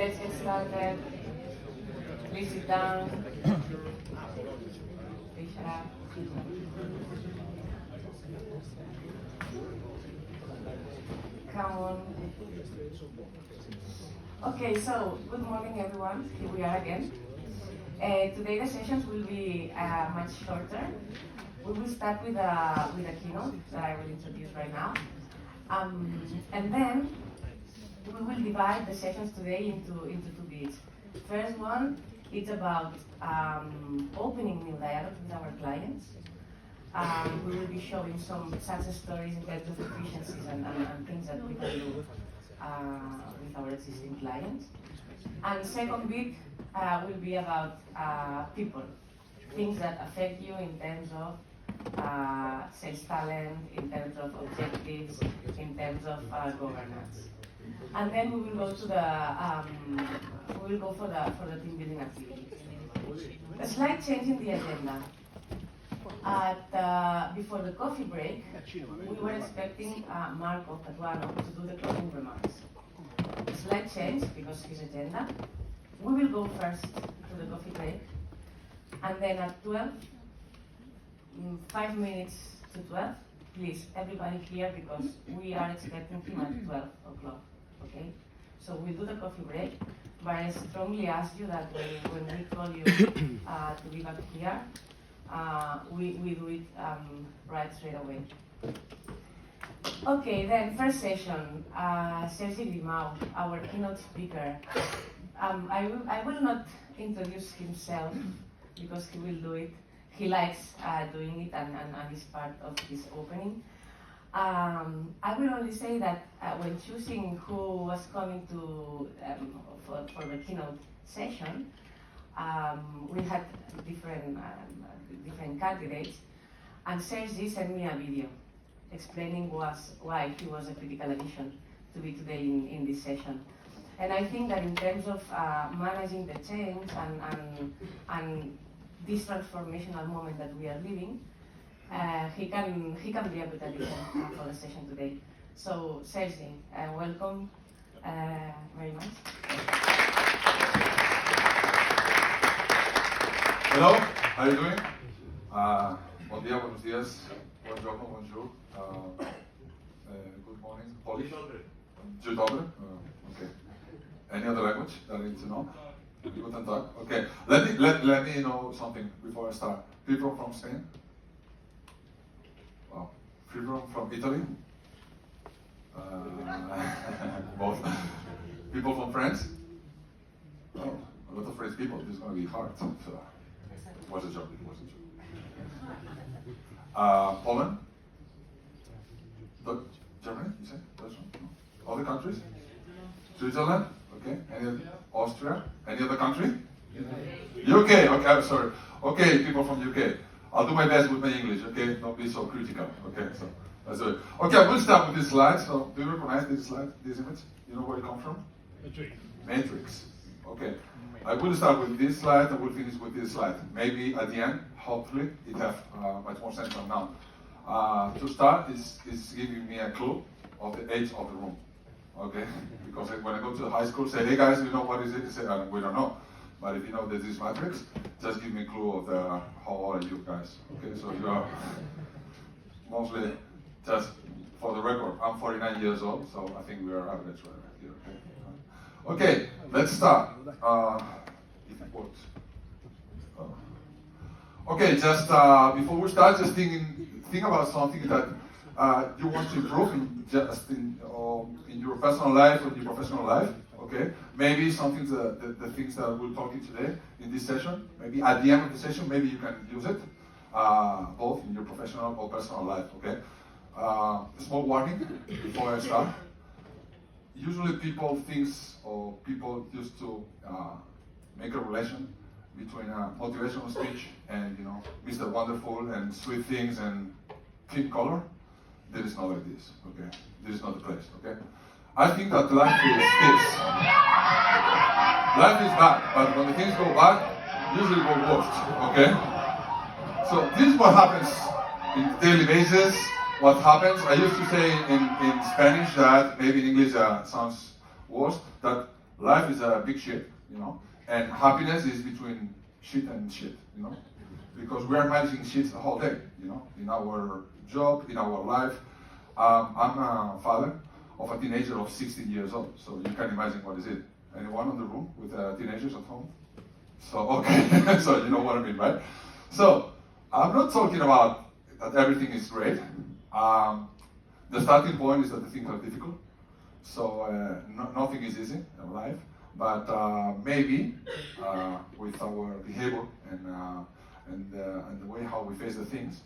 let's get started. Please sit down. Please shut up. Come on. Okay, so good morning everyone. Here we are again. Today the sessions will be much shorter. We will start with a keynote that I will introduce right now. And then we will divide the sessions today into two bits. First one, it's about opening new dialogues with our clients. We will be showing some success stories in terms of efficiencies and things that we can do with our existing clients. And second bit will be about people, things that affect you in terms of sales talent, in terms of objectives, in terms of governance. And then we will go to for the team building activity. A slight change in the agenda. Before the coffee break, we were expecting Marco Catuano to do the closing remarks. A slight change because of his agenda. We will go first to the coffee break, and then at 12, 5 minutes to 12, please, everybody here, because we are expecting him at 12 o'clock, okay? So we'll do the coffee break, but I strongly ask you that when we call you to be back here, we do it right straight away. Okay, then first session, Sergi Grimau, our keynote speaker. I will not introduce himself because he will do it. He likes doing it and is part of this opening. I will only say that when choosing who was coming to for the keynote session, we had different candidates, and Sergi sent me a video explaining why he was a critical addition to be today in this session. And I think that in terms of managing the change and this transformational moment that we are living, he can be a good addition for the session today. So Sergi, welcome very much. Hello, how are you doing? Bon dia, buenos días, buongiorno, bonjour. Good morning, Polish? Dzień dobry? Okay. Any other language that I need to know? Guten Tag. Okay. Let me know something before I start. People from Spain? Wow. People from Italy? Both. People from France? Oh, a lot of French people. This is going to be hard. So, it was a joke. Poland? Germany? You said? No. Other countries? Switzerland? Okay. Austria? Any other country? UK. Okay, I'm sorry. Okay, people from UK. I'll do my best with my English. Okay, don't be so critical. Okay, so that's it. Okay, I will start with this slide. So, do you recognize this slide, this image? You know where it comes from? Matrix. Okay. I will start with this slide and we'll finish with this slide. Maybe at the end, hopefully, it has much more sense than now. To start, is giving me a clue of the age of the room. Okay? Because when I go to the high school, say, hey guys, you know what is it? They say, we don't know. But if you know this matrix, just give me a clue of how old are you guys. Okay, so you are mostly, just for the record, I'm 49 years old, so I think we are average right here. Okay? Okay, let's start. If it works. Okay, just before we start, just think about something that you want to improve in your personal life or your professional life. Okay, maybe something the things that we'll talk in today in this session. Maybe at the end of the session, maybe you can use it both in your professional or personal life. Okay, small warning before I start. Usually, people used to make a relation between a motivational speech and Mr. Wonderful and sweet things and clean color. There is not like this. Okay, this is not the place. Okay. I think that life is this. Life is bad, but when the things go bad, usually go worse, okay? So this is what happens in daily basis. What happens, I used to say in Spanish that, maybe in English sounds worse, that life is a big shit, and happiness is between shit and shit, because we are managing shit the whole day, in our job, in our life. I'm a father of a teenager of 16 years old, so you can imagine what is it. Anyone in the room with teenagers at home? So, okay, so you know what I mean, right? So, I'm not talking about that everything is great. The starting point is that the things are difficult. So, nothing is easy in life. But maybe with our behavior and the way how we face the things,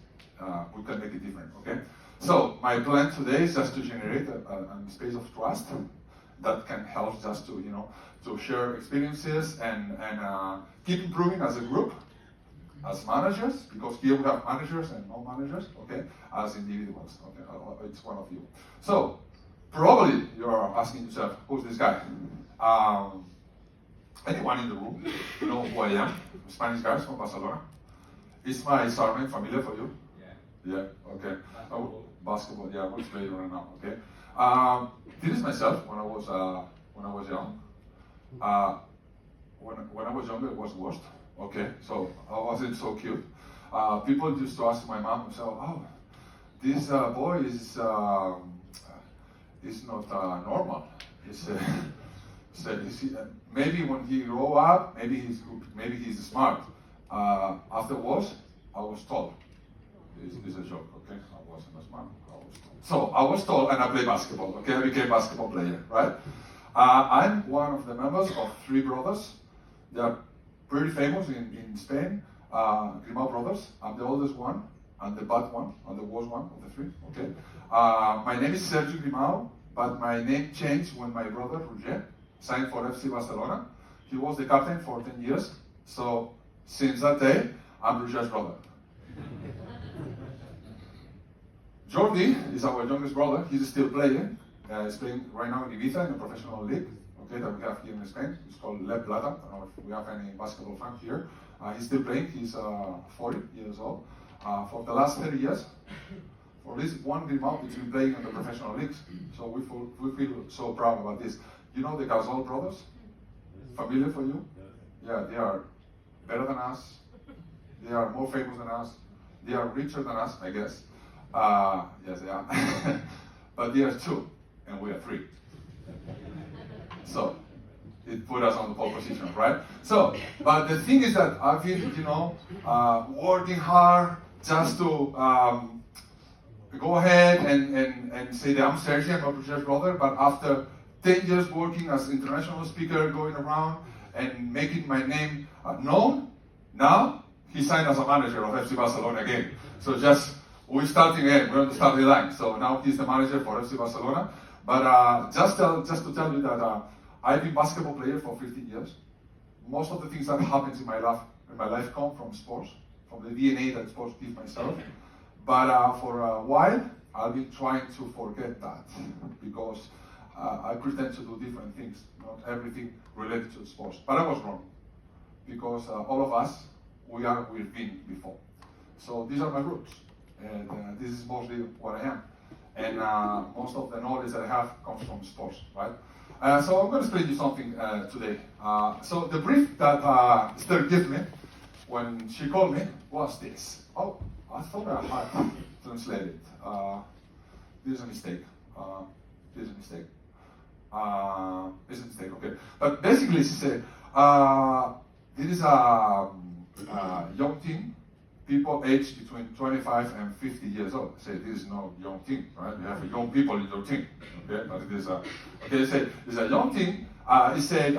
we can make it different, okay? So, my plan today is just to generate a space of trust that can help just to, to share experiences and keep improving as a group, as managers, because here we have managers and non-managers, okay, as individuals, okay, it's one of you. So, probably you're asking yourself, who's this guy? Anyone in the room know who I am? Spanish guys from Barcelona. Is my surname familiar for you? Yeah, okay. Basketball, yeah, we'll play right now, okay? This is myself when I was young. When I was younger, it was worst. Okay, so I wasn't so cute. People used to ask my mom, so, oh, this boy is not normal. Maybe when he grow up, maybe he's smart. Afterwards, I was told. It's a joke, okay? I wasn't smart. I was told. So I was told, and I play basketball. Okay, I became a basketball player, right? I'm one of the members of 3 brothers. They are pretty famous in Spain. Grimau brothers. I'm the oldest one, and the bad one, and the worst one of the 3. Okay. My name is Sergi Grimau, but my name changed when my brother Roger signed for FC Barcelona. He was the captain for 10 years. So since that day, I'm Roger's brother. Jordi is our youngest brother. He's still playing. He's playing right now in Ibiza in a professional league, okay, that we have here in Spain. It's called Le Plata. I don't know if we have any basketball fan here. He's still playing. He's 40 years old. For the last 30 years, for this one Grimau, he's been playing in the professional leagues. So we feel so proud about this. You know the Gasol brothers? Familiar for you? Yeah, they are better than us. They are more famous than us. They are richer than us, I guess. Yes, they are. But they are 2, and we are 3. So it put us on the pole position, right? So, but the thing is that I've been, working hard just to go ahead and say that I'm Sergi, I'm not Roger's brother, but after 10 years working as international speaker, going around and making my name known, now he signed as a manager of FC Barcelona again. So we're starting again, we're on the starting line. So now he's the manager for FC Barcelona. But just to tell you that I've been a basketball player for 15 years. Most of the things that happens in my life come from sports, from the DNA that sports gives myself. But for a while, I've been trying to forget that because I pretend to do different things, not everything related to sports. But I was wrong because all of us, we've been before. So these are my roots, and this is mostly what I am. And most of the knowledge that I have comes from sports, right? So I'm going to explain you something today. So the brief that Esther gave me when she called me was this. Oh, I thought I had translated. This is a mistake. This is a mistake. This is a mistake, okay. But basically she said, this is a young team, people aged between 25 and 50 years old. Say this is no young team, right? You have young people in your team, okay? But it is they say it's a young team. He said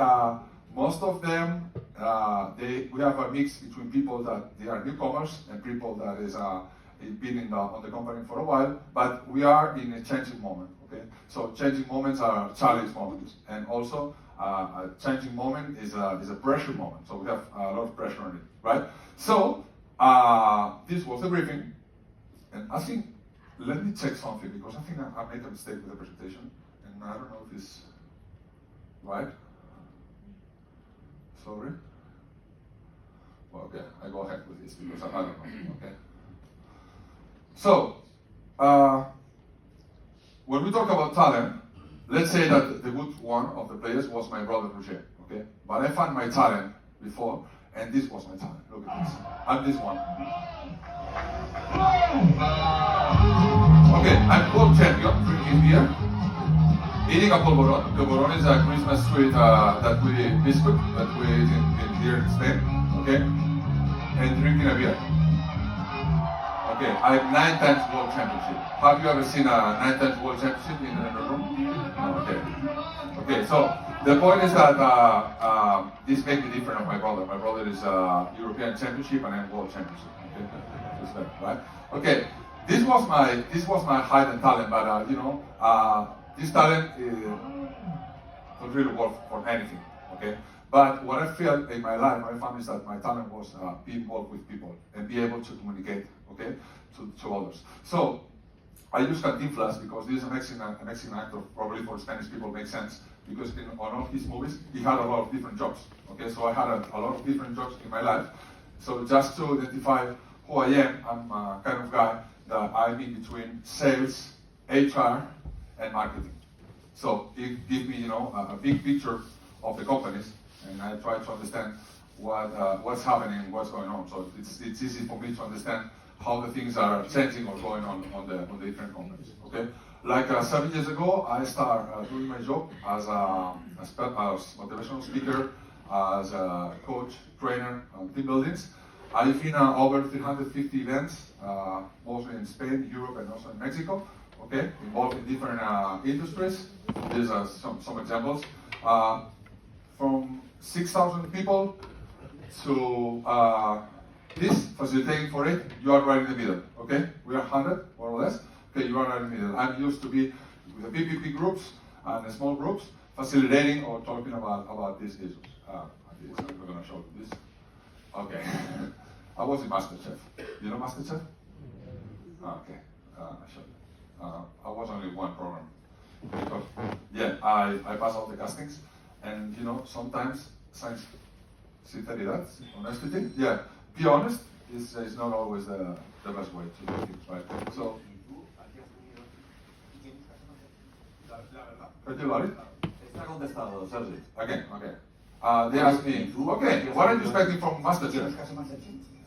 most of them we have a mix between people that they are newcomers and people that is been on the company for a while. But we are in a changing moment, okay? So changing moments are challenge moments, and also a changing moment is a pressure moment. So we have a lot of pressure on it, right? So. This was the briefing, and I think, let me check something, because I think I made a mistake with the presentation, and I don't know if it's right. Sorry. Well, okay, I go ahead with this, because I don't know, okay. So, when we talk about talent, let's say that the good one of the players was my brother Roger, okay? But I found my talent before, and this was my talent. Look at this. I'm this one. Okay, I'm world champion drinking beer, eating a polvoron. Polvoron is a Christmas sweet that we biscuit that we eat in here in Spain, okay? And drinking a beer. Okay, I have 9 times world championship. Have you ever seen a 9 times world championship in a room? No, okay. Okay, so the point is that this makes me different of my brother. My brother is European championship and I'm world championship. Okay, just that, right? Okay, this was my hidden talent, but this talent don't really work for anything. Okay, but what I feel in my life, what I found is that my talent was be involved with people and be able to communicate. Okay, to others. So I use Cantinflas because this is an Mexican actor. Probably for Spanish people makes sense because on all his movies he had a lot of different jobs. Okay, so I had a lot of different jobs in my life. So just to identify who I am, I'm a kind of guy that I'm in between sales, HR, and marketing. So it gives me, a big picture of the companies, and I try to understand what's happening, what's going on. So it's easy for me to understand how the things are changing or going on the different companies. Okay, like 7 years ago, I started doing my job as motivational speaker, as a coach, trainer, team buildings. I've been over 350 events, mostly in Spain, Europe, and also in Mexico. Okay, involved in different industries. These are some examples. From 6,000 people to this, facilitating for it, you are right in the middle, okay? We are 100, more or less. Okay, you are right in the middle. I'm used to be with the PPP groups and the small groups, facilitating or talking about these issues. I'm going to show you this. Okay. I was in MasterChef. You know MasterChef? Okay. I showed you. I was only one program. Because, yeah, I pass all the castings. And, sometimes science, sinceridad, honesty, yeah. Be honest is not always the best way to do things, right? So, Está contestado, Sergi. again, okay. They asked me, okay, what are you expecting from MasterChef?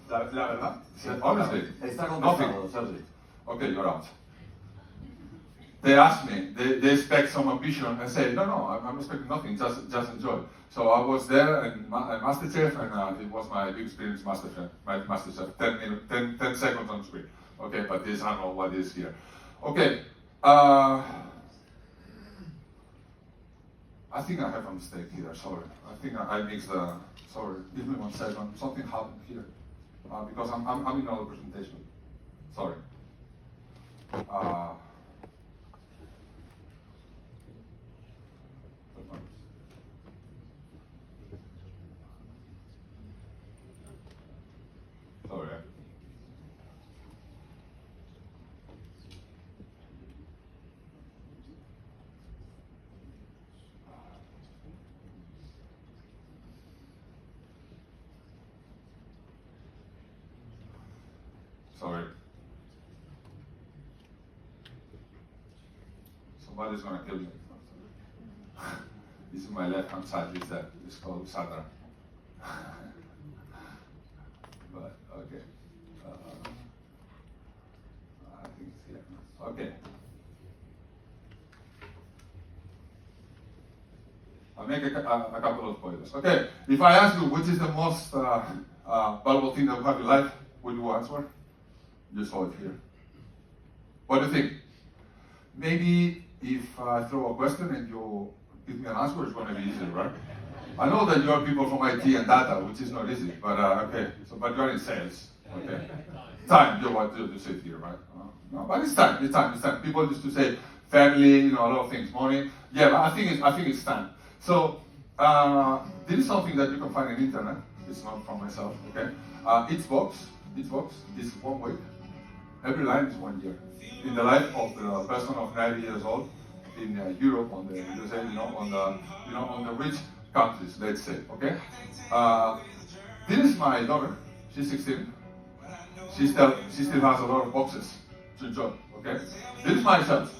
La verdad? Honestly, Está nothing. contestado, Sergi. Okay, you're out. They asked me, they expect some ambition and say, no, I'm expecting nothing, just enjoy. So I was there in MasterChef, and it was my big experience MasterChef, 10 seconds on screen. Okay, but this, I don't know what is here. Okay, I think I have a mistake here, sorry. I think I mixed the, sorry, give me 1 second, something happened here. Because I'm in another presentation, sorry. Sorry. Sorry. Somebody's gonna kill me. This is my left hand side, it's called Sadra. But, okay. I think it's here. Okay. I'll make a couple of spoilers. Okay, if I ask you which is the most valuable thing that you have in life, will you answer? You saw it here. What do you think? Maybe if I throw a question and you give me an answer, it's going to be easier, right? I know that you are people from IT and data, which is not easy, but okay. So, but you're in sales, okay? Time, you want to sit here, right? No, but it's time. People used to say family, a lot of things, money. Yeah, but I think it's time. So this is something that you can find on the internet. It's not from myself, okay? Each box is 1 week. Every line is 1 year. In the life of the person of 90 years old in Europe, on the USA, on the rich countries, let's say, okay? This is my daughter. She's 16. She still has a lot of boxes to enjoy, okay? This is myself.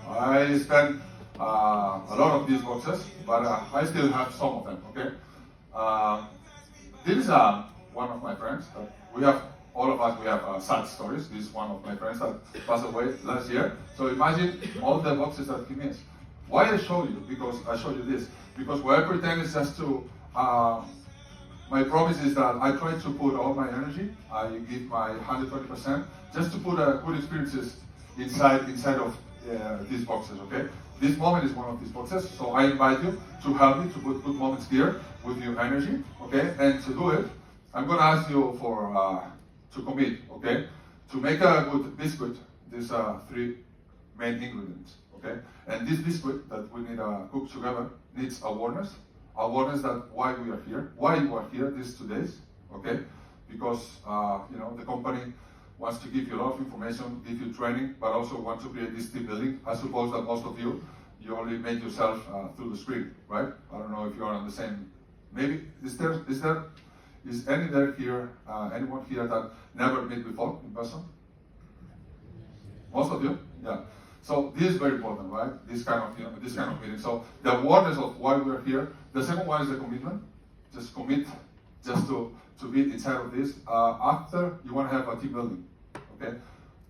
I spend a lot of these boxes, but I still have some of them, okay? This is one of my friends. All of us, we have sad stories. This is one of my friends that passed away last year. So imagine all the boxes that he missed. Why I show you? Because I show you this. Because what I pretend is just to, my promise is that I try to put all my energy, I give my 120%, just to put good experiences inside of these boxes, okay? This moment is one of these boxes, so I invite you to help me to put good moments here with your energy, okay? And to do it, I'm gonna ask you to commit, okay? To make a good biscuit, there's 3 main ingredients, okay? And this biscuit that we need to cook together needs awareness that why we are here, why you are here these 2 days, okay? Because the company wants to give you a lot of information, give you training, but also want to create this team building. I suppose that most of you only made yourself through the screen, right? I don't know if you are on the same. Maybe is anyone here that never met before in person? Most of you, yeah. So this is very important, right? This kind of meeting. So the awareness of why we are here. The second one is the commitment. Just commit, just to be inside of this. After you want to have a team building, okay?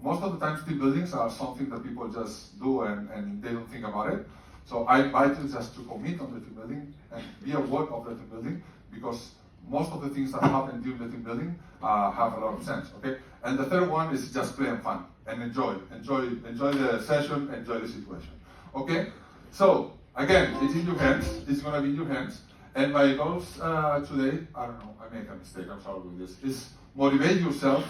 Most of the times team buildings are something that people just do and they don't think about it. So I invite you just to commit on the team building and be aware of the team building, because most of the things that happen during the team building have a lot of sense, okay? And the third one is just play and fun and enjoy the session, enjoy the situation, okay? So again, it's in your hands. It's gonna be in your hands. And my goals today, I don't know, I make a mistake. I'm sorry with this. Is motivate yourself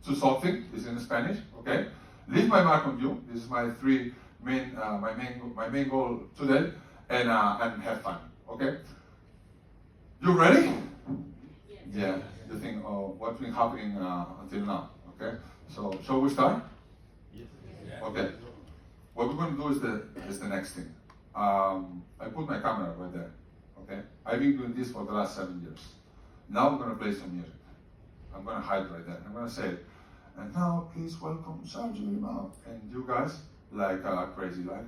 to something. It's in Spanish, okay? Leave my mark on you. This is my main goal today, and have fun, okay? You ready? Yeah, you think, oh, what's been happening until now, okay? So, shall we start? Yes. Okay. What we're going to do is the next thing. I put my camera right there, okay? I've been doing this for the last 7 years. Now I'm going to play some music. I'm going to hide right there. I'm going to say, and now please welcome Sergi Grimau. And you guys, like crazy, like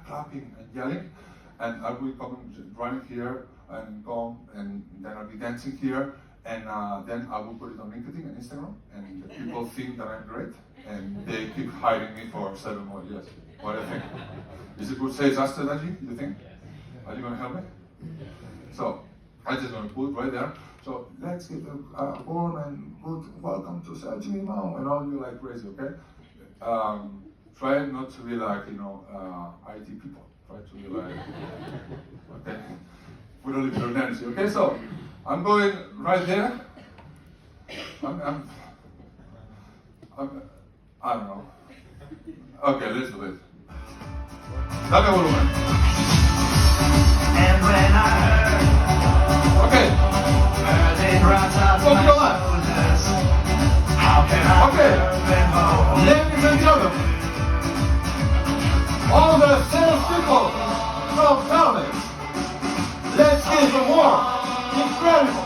clapping and yelling. And I will come running here and come, and then I'll be dancing here. And then I will put it on LinkedIn and Instagram, and the people think that I'm great, and they keep hiring me for 7 more years. What do you think? Is it good sales strategy, you think? Are you going to help me? So, I'm just going to put right there. So, let's give a warm and good welcome to Sergi Grimau, and all you like crazy, okay? Try not to be like, IT people. Try to be like, okay? Put a little energy, okay? So, I'm going right there. I don't know. Okay, let's do it. Dame volumen. And when I heard, Okay. it right out Oh, my go on. shoulders. How can I Okay. remember? Ladies and gentlemen, all the salespeople from Dallas, let's give a warm, increíble,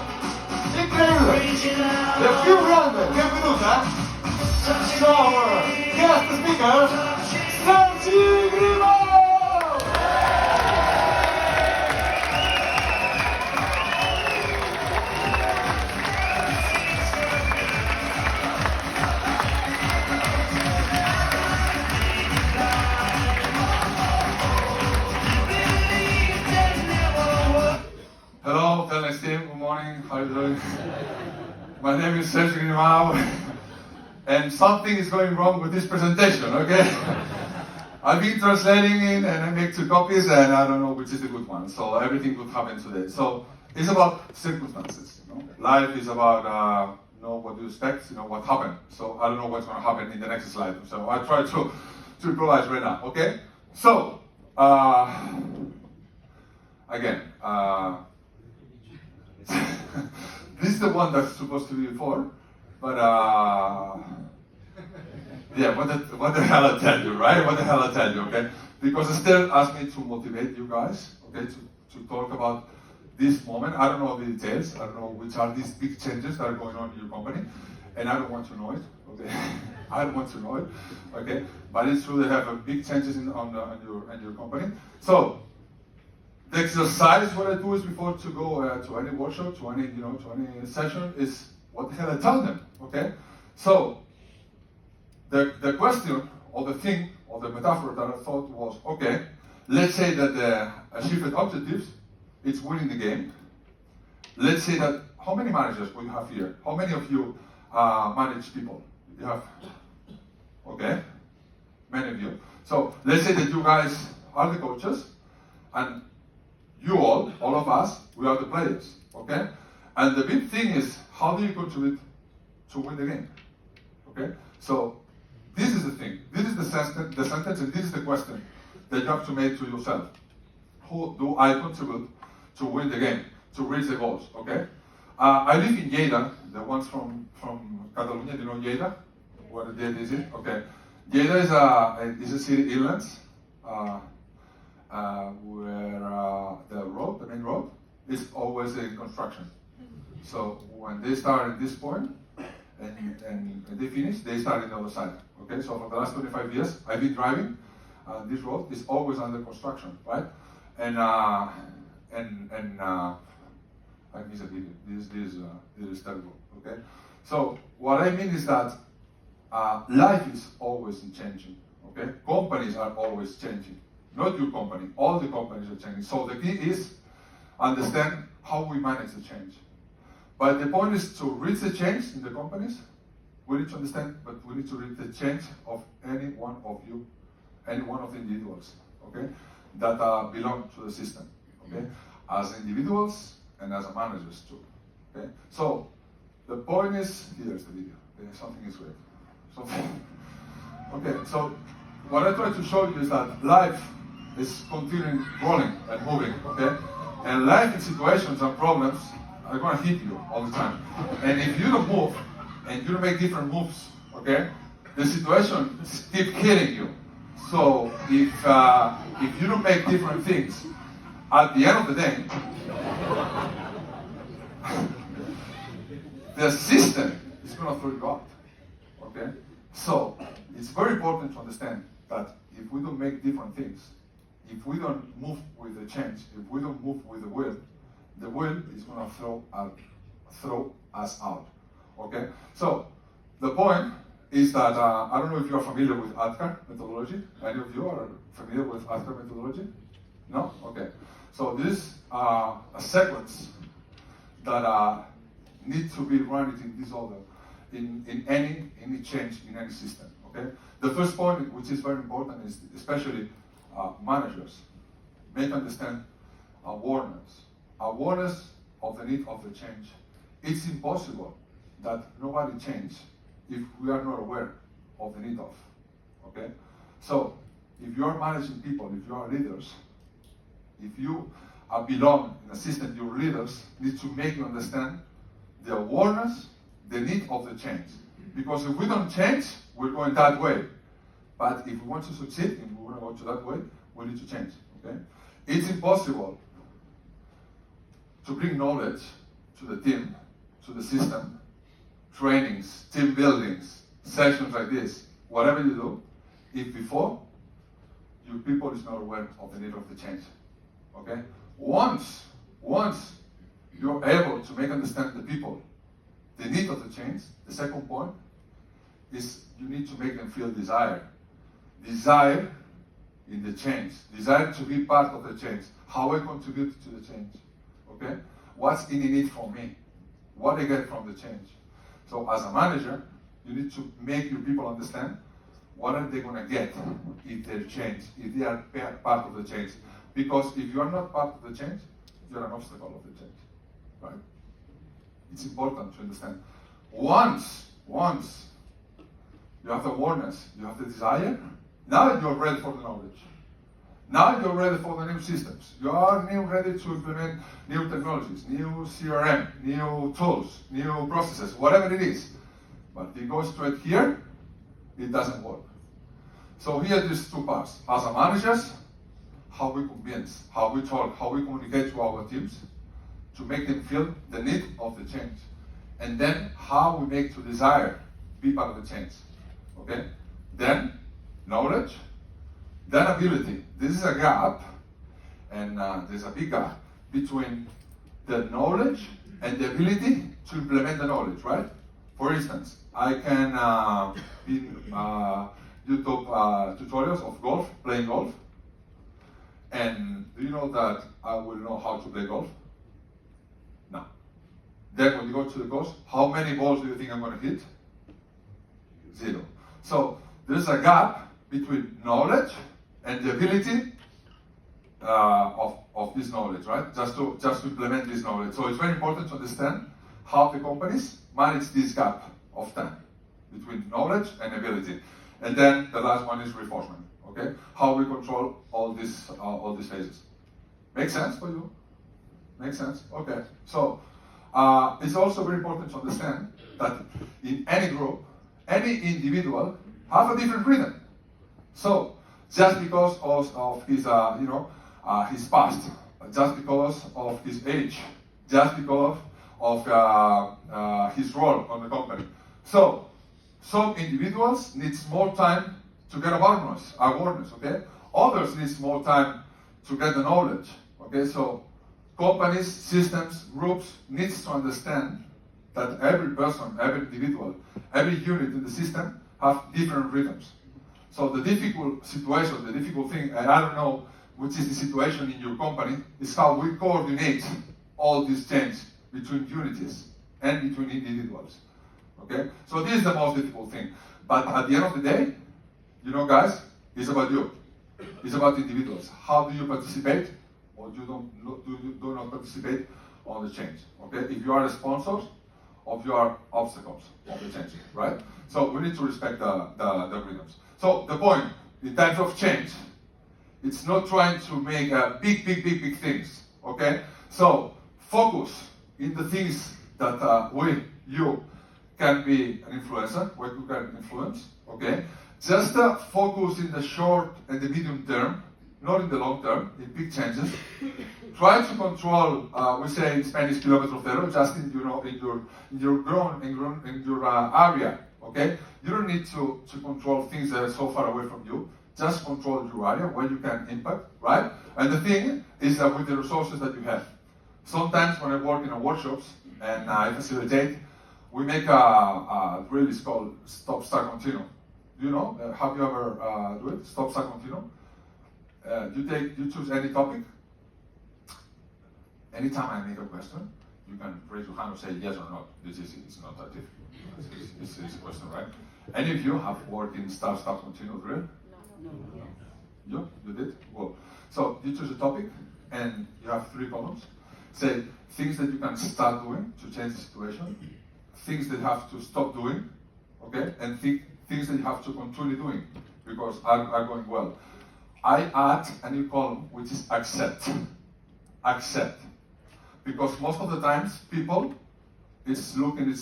de più grande, benvenuta, our guest speaker, Sergi Grimau! Hello, Telnex team, good morning, how are you doing? My name is Sergi Grimau, and something is going wrong with this presentation, okay? I've been translating it, and I make 2 copies, and I don't know which is the good one, so everything could happen today. So, it's about circumstances, Life is about, what you expect, what happened. So, I don't know what's going to happen in the next slide, so I try to improvise right now, okay? So, again, this is the one that's supposed to be before, but yeah, what the hell I tell you, right? What the hell I tell you, okay? Because Esther asked me to motivate you guys, okay, to talk about this moment. I don't know the details. I don't know which are these big changes that are going on in your company, and I don't want to know it, okay? I don't want to know it. Okay, but it's true they have big changes on your company. So the exercise what I do is before to go to any workshop, to any to any session is what the hell I tell them. Okay, so the question or the thing or the metaphor that I thought was, okay, let's say that the achieved objectives is winning the game. Let's say that, how many managers will you have here? How many of you manage people? You have, okay, many of you. So let's say that you guys are the coaches, and you all of us, we are the players, okay? And the big thing is, how do you contribute to win the game, okay? So this is the thing, this is the sentence, and this is the question that you have to make to yourself. Who do I contribute to win the game, to reach the goals, okay? I live in Lleida, the ones from Catalonia, do you know Lleida? Where Lleida is it? Okay. Lleida is a city inlands, where the main road, is always in construction. So when they start at this point, and they finish, they start on the other side. Okay, so for the last 25 years, I've been driving. This road is always under construction, right? And I miss a video. This is terrible. Okay, so what I mean is that life is always changing. Okay, companies are always changing. Not your company. All the companies are changing. So the key is understand how we manage the change. But the point is to reach the change in the companies. We need to understand, but we need to reach the change of any one of you, any one of the individuals, okay, that belong to the system, okay, as individuals and as managers too, okay. So the point is, here's the video. Okay? Something is weird. Okay, so what I try to show you is that life is continuing rolling and moving, okay, and life in situations and problems are going to hit you all the time. And if you don't move, and you don't make different moves, okay, the situation keeps hitting you. So if you don't make different things, at the end of the day, the system is going to throw you out, okay? So it's very important to understand that if we don't make different things, if we don't move with the change, if we don't move with the will is going to throw us out. Okay, so the point is that I don't know if you are familiar with ADKAR methodology. Any of you are familiar with ADKAR methodology? No? Okay. So this is a sequence that needs to be run in this order in any change in any system. Okay. The first point, which is very important, is especially managers make understand awareness of the need of the change. It's impossible that nobody change if we are not aware of the need of, okay? So, if you are managing people, if you are leaders, if you belong in a system, your leaders need to make you understand the awareness, the need of the change. Because if we don't change, we're going that way. But if we want to succeed, and we want to go to that way, we need to change, okay? It's impossible to bring knowledge to the team, to the system, trainings, team buildings, sessions like this, whatever you do, if before your people is not aware of the need of the change, okay? Once you're able to make understand the people the need of the change, the second point is you need to make them feel desire in the change, desire to be part of the change, how I contribute to the change, okay? What's in it for me? What I get from the change? So as a manager, you need to make your people understand what are they going to get if they change, if they are part of the change. Because if you are not part of the change, you're an obstacle of the change, right? It's important to understand. Once you have the awareness, you have the desire, now you're ready for the knowledge. Now you're ready for the new systems. You are now ready to implement new technologies, new CRM, new tools, new processes, whatever it is. But if it goes straight here, it doesn't work. So here there's two parts. As a managers, how we convince, how we talk, how we communicate to our teams to make them feel the need of the change. And then how we make to desire be part of the change. okay? Then knowledge, then ability. This is a gap, and there's a big gap between the knowledge and the ability to implement the knowledge, right? For instance, I can YouTube tutorials of golf, playing golf, and do you know that I will know how to play golf? No. Then when you go to the course, how many balls do you think I'm going to hit? 0. So there's a gap between knowledge and the ability of this knowledge, right? Just to implement this knowledge. So it's very important to understand how the companies manage this gap of time between knowledge and ability. And then the last one is reinforcement. Okay, how we control all these phases. Make sense for you? Make sense? Okay. So it's also very important to understand that in any group, any individual have a different rhythm. So just because of his his past, just because of his age, just because of his role on the company. So some individuals needs more time to get awareness, okay? Others needs more time to get the knowledge, okay? So companies, systems, groups needs to understand that every person, every individual, every unit in the system have different rhythms. So the difficult situation, the difficult thing, and I don't know which is the situation in your company, is how we coordinate all these change between unities and between individuals. Okay? So this is the most difficult thing. But at the end of the day, you know, guys, it's about you. It's about individuals. How do you participate, or you do not participate on the change? Okay? If you are the sponsors of your obstacles of the change, right? So we need to respect the rhythms. So the point in terms of change, it's not trying to make big things. Okay? So focus in the things that you can be an influencer, where you can influence. Okay? Just focus in the short and the medium term, not in the long term, in big changes. Try to control, we say in Spanish, kilómetro cero, just in your area. Okay, you don't need to control things that are so far away from you. Just control your area where you can impact, right? And the thing is that with the resources that you have. Sometimes when I work in workshops and I facilitate, we make a drill is called stop, start, continue. Do you know? Have you ever do it? Stop, start, continue. You choose any topic. Anytime I make a question, you can raise your hand and say yes or no. It's not that difficult. It's a question, right? Any of you have worked in start, start, continue drill? No. You did? Well, so you choose a topic and you have 3 columns. Say things that you can start doing to change the situation, things that you have to stop doing, okay, and things that you have to continue doing because are going well. I add a new column which is accept. Accept. Because most of the times people is looking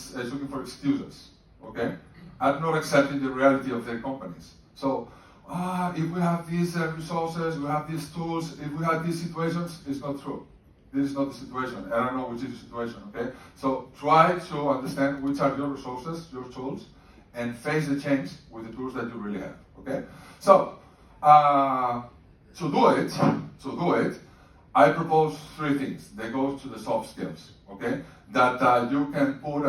for excuses, okay? Are not accepting the reality of their companies. So if we have these resources, we have these tools, if we have these situations, it's not true. This is not the situation. I don't know which is the situation, okay? So try to understand which are your resources, your tools, and face the change with the tools that you really have, okay? So to do it, I propose 3 things. They go to the soft skills, okay? That you can put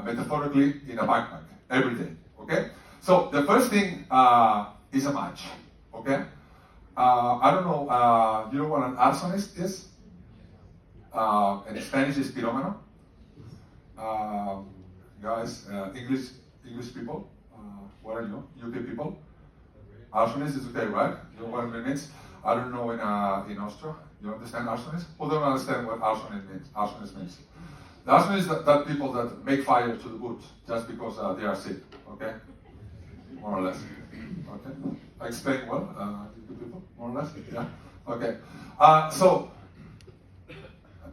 metaphorically in a backpack every day, okay? So the first thing is a match, okay? I don't know, you know what an arsonist is? In Spanish is piromano. Guys, English people, what are you? UK people? Arsonist is okay, right? You know what it means? I don't know in Austria. You understand arsonist? Who don't understand what arsonist means? Arsonist means. The arsonist is that people that make fire to the wood just because they are sick, okay? More or less. Okay? I explain well, people, more or less? Yeah? Okay. So,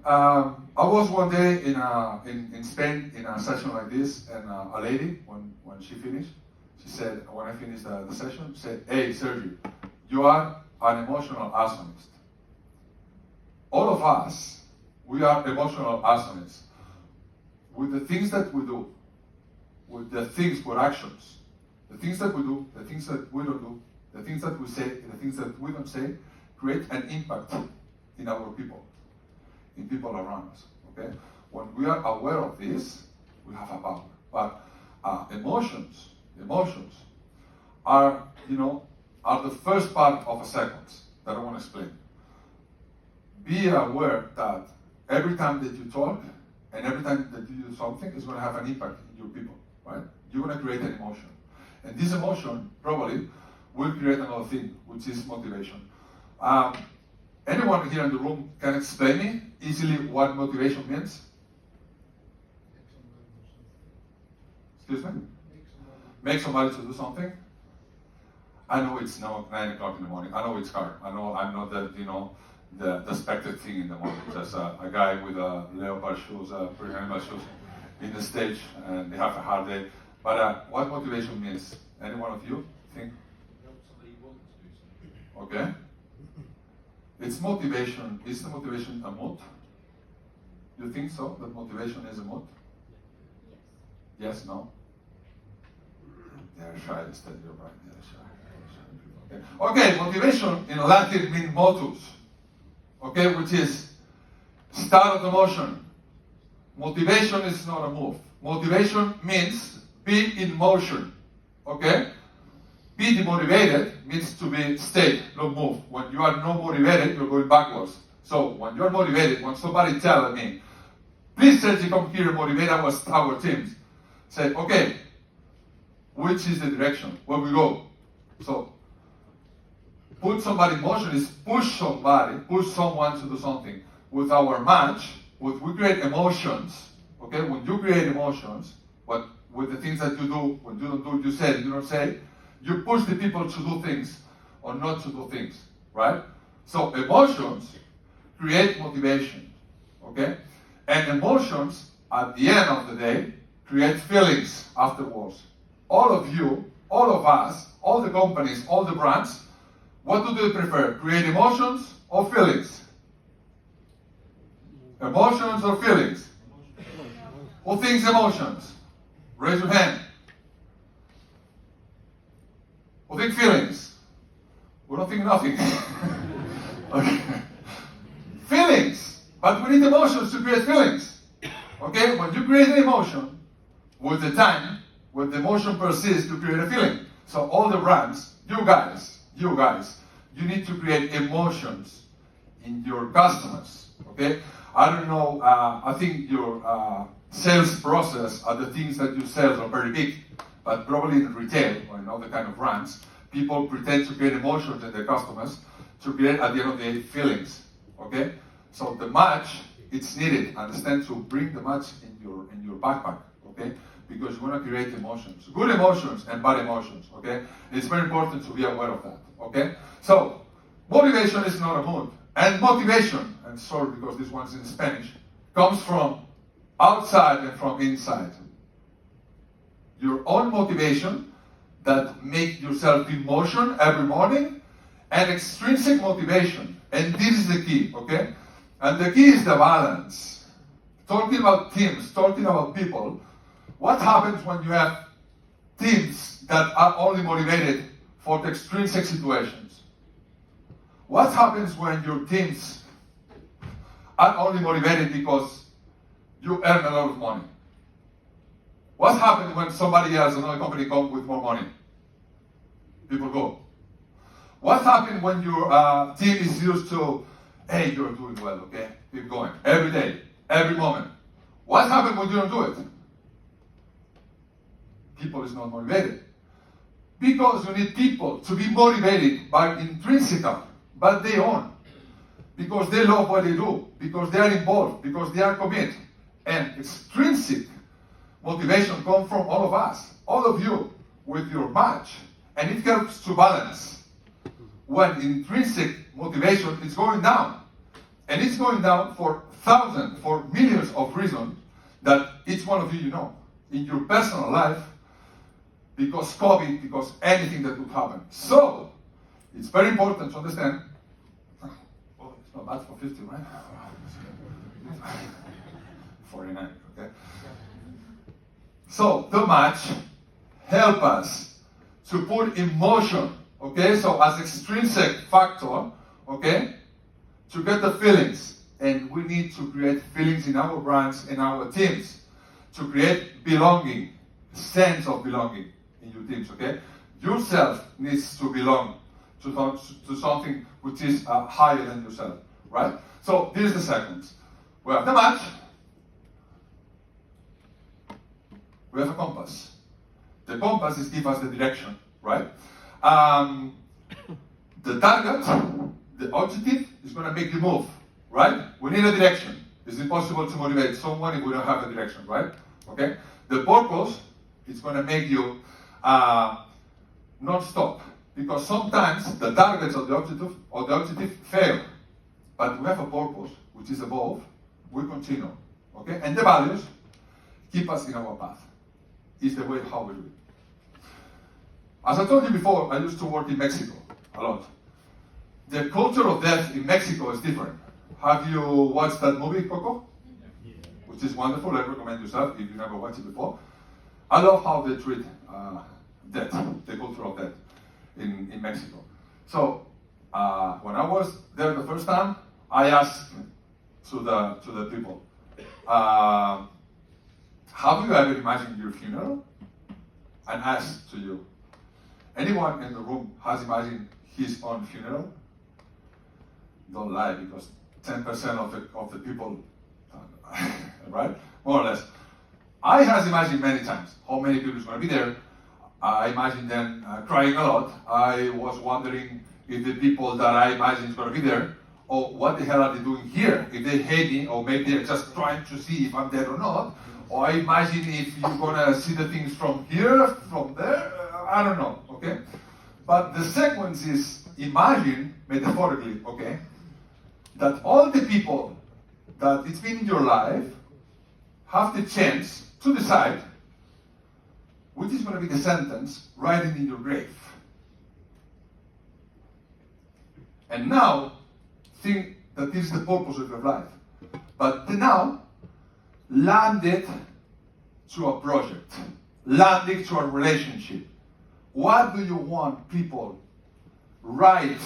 I was one day in Spain in a session like this, and a lady, when she finished, she said, when I finished the session, she said, "Hey, Sergi, you are an emotional arsonist." All of us, we are emotional arsonists. With the things that we do, with the things, with actions, The things that we do, the things that we don't do, the things that we say, the things that we don't say, create an impact in our people, in people around us. Okay? When we are aware of this, we have a power. But emotions are, are the first part of a sequence that I want to explain. Be aware that every time that you talk and every time that you do something is going to have an impact in your people, right? You're going to create an emotion. And this emotion probably will create another thing, which is motivation. Anyone here in the room can explain me easily what motivation means? Excuse me? Make somebody to do something? I know it's now 9 o'clock in the morning. I know it's hard. I know I'm not the expected thing in the morning. There's a guy with leopard shoes, pretty animal shoes, in the stage, and they have a hard day. But what motivation means? Any one of you think? Okay. It's motivation. Is the motivation a mood? You think so? That motivation is a mood? Yes, no? They're shy, instead you're right. They're shy. Okay, motivation in Latin means motus. Okay, which is start of the motion. Motivation is not a move. Motivation means be in motion. Okay? Be demotivated means to be stay, not move. When you are not motivated, you're going backwards. So when you're motivated, when somebody tells me, please Sergi, come here and motivate our teams. Say, okay, which is the direction? Where we go? So put somebody in motion is push someone to do something. With our match, we create emotions. Okay, when you create emotions, with the things that you do, when you don't do, you say, you don't say, you push the people to do things or not to do things, right? So emotions create motivation, okay? And emotions, at the end of the day, create feelings afterwards. All of you, all of us, all the companies, all the brands, what do they prefer? Create emotions or feelings? Emotions or feelings? Who thinks emotions? Raise your hand. Who thinks feelings? We don't think nothing. Okay. Feelings. But we need emotions to create feelings. Okay? When you create an emotion, with the time, when the emotion persists to create a feeling. So all the brands, you guys, you need to create emotions in your customers. Okay? I don't know, I think your sales process are the things that you sell are very big, but probably in retail or in other kind of brands, people pretend to create emotions in their customers to create at the end of the day feelings. Okay? So the match, it's needed, understand, to bring the match in your backpack. Okay? Because you want to create emotions, good emotions and bad emotions. Okay? It's very important to be aware of that. Okay? So motivation is not a mood, and motivation, and sorry because this one's in Spanish, comes from outside and from inside. Your own motivation that make yourself in motion every morning, and extrinsic motivation. And this is the key, okay? And the key is the balance. Talking about teams, talking about people, what happens when you have teams that are only motivated for the extrinsic situations? What happens when your teams are only motivated because you earn a lot of money? What happens when somebody else, another company, comes with more money? People go. What happens when your team is used to, hey, you're doing well, okay? Keep going. Every day, every moment. What happens when you don't do it? People is not motivated. Because you need people to be motivated by intrinsical, but they own. Because they love what they do, because they are involved, because they are committed. And extrinsic motivation comes from all of us, all of you, with your match. And it helps to balance when intrinsic motivation is going down. And it's going down for thousands, for millions of reasons that each one of you know. In your personal life, because COVID, because anything that would happen. So, it's very important to understand, oh, it's not bad for 50, right? 49, okay? So, the match help us to put emotion, okay? So as extrinsic factor, okay? To get the feelings. And we need to create feelings in our brands, in our teams. To create belonging, sense of belonging in your teams, okay? Yourself needs to belong to something which is higher than yourself, right? So this is the sequence. We have the match. We have a compass. The compass is give us the direction, right? The target, the objective, is going to make you move, right? We need a direction. It's impossible to motivate someone if we don't have a direction, right? Okay? The purpose is going to make you not stop, because sometimes the targets of the objective fail, but we have a purpose which is above. We continue, okay? And the values keep us in our path. Is the way how we do it. As I told you before, I used to work in Mexico a lot. The culture of death in Mexico is different. Have you watched that movie, Coco? Which is wonderful. I recommend yourself if you never watched it before. I love how they treat death, the culture of death in Mexico. So when I was there the first time, I asked to the people, have you ever imagined your funeral? And asked to you, anyone in the room has imagined his own funeral? Don't lie, because 10% of the people, right? More or less. I has imagined many times how many people is going to be there. I imagined them crying a lot. I was wondering if the people that I imagine is going to be there, or what the hell are they doing here? If they hate me, or maybe they're just trying to see if I'm dead or not. Or I imagine if you're going to see the things from here, from there, I don't know, okay? But the sequence is, imagine, metaphorically, okay, that all the people that it's been in your life have the chance to decide which is going to be the sentence written in your grave. And now, think that this is the purpose of your life. But now, land it to a project. Land it to a relationship. What do you want people write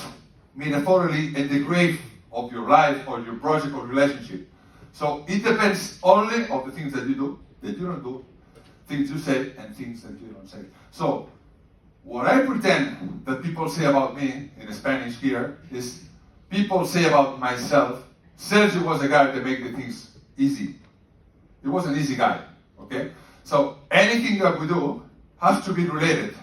metaphorically in the grave of your life or your project or relationship? So it depends only on the things that you do, that you don't do, things you say and things that you don't say. So what I pretend that people say about me in Spanish here is people say about myself, Sergi was a guy that made the things easy. He was an easy guy, okay? So anything that we do has to be related.